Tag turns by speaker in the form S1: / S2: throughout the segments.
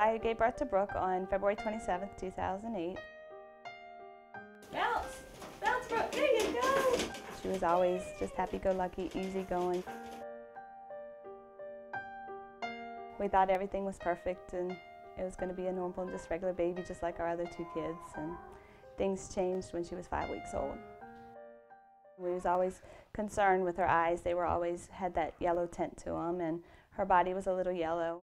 S1: I gave birth to Brooke on February 27th, 2008. Bounce! Bounce, Brooke! There you go! She was always just happy-go-lucky, easygoing. We thought everything was perfect and it was going to be a normal, just regular baby, just like our other two kids. And things changed when she was 5 weeks old. We was always concerned with her eyes. They were always had that yellow tint to them, and her body was a little yellow.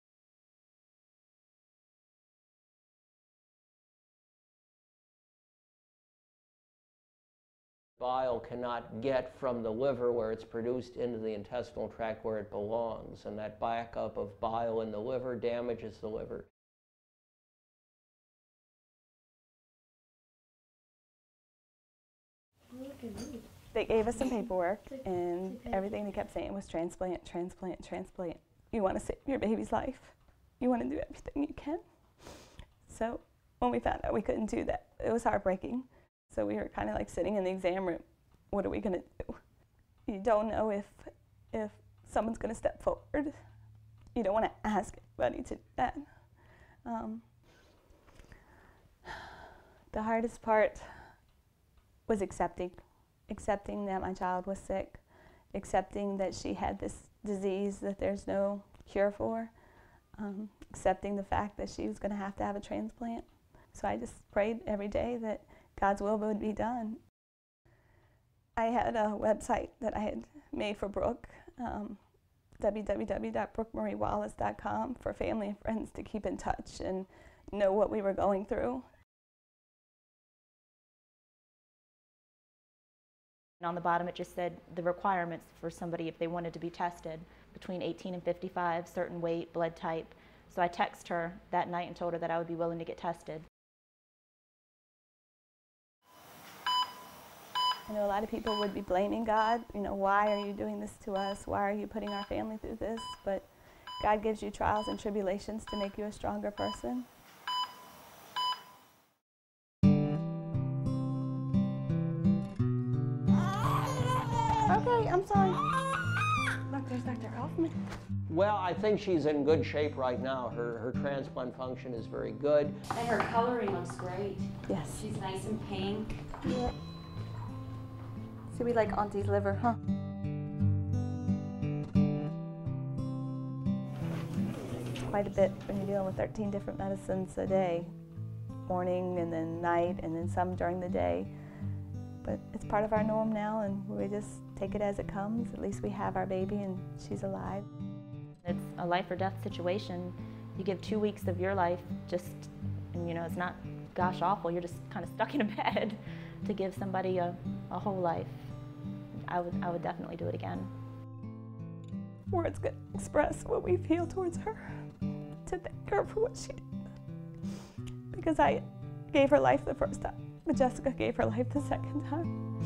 S2: Bile cannot get from the liver where it's produced into the intestinal tract where it belongs, and that backup of bile in the liver damages the liver.
S1: They gave us some paperwork, and everything they kept saying was transplant, transplant, transplant. You want to save your baby's life. You want to do everything you can. So when we found out we couldn't do that, it was heartbreaking. So we were kind of like sitting in the exam room. What are we going to do? You don't know if someone's going to step forward. You don't want to ask anybody to do that. The hardest part was accepting that my child was sick, accepting that she had this disease that there's no cure for, accepting the fact that she was going to have a transplant. So I just prayed every day that God's will would be done. I had a website that I had made for Brooke, www.brookmariewallace.com, for family and friends to keep in touch and know what we were going through.
S3: And on the bottom it just said the requirements for somebody if they wanted to be tested, between 18 and 55, certain weight, blood type. So I texted her that night and told her that I would be willing to get tested.
S1: I know a lot of people would be blaming God. You know, why are you doing this to us? Why are you putting our family through this? But God gives you trials and tribulations to make you a stronger person. Okay, I'm sorry. Look, there's Dr. Kaufman.
S2: Well, I think she's in good shape right now. Her transplant function is very good.
S4: And her coloring looks great.
S1: Yes.
S4: She's nice and pink.
S1: Yeah. See, we like Auntie's liver, huh? Quite a bit when you're dealing with 13 different medicines a day. Morning and then night and then some during the day. But it's part of our norm now, and we just take it as it comes. At least we have our baby and she's alive.
S3: It's a life or death situation. You give 2 weeks of your life just, and you know, it's not gosh awful, you're just kind of stuck in a bed to give somebody a whole life. I would definitely do it again.
S1: Words could express what we feel towards her, to thank her for what she did. Because I gave her life the first time, but Jessica gave her life the second time.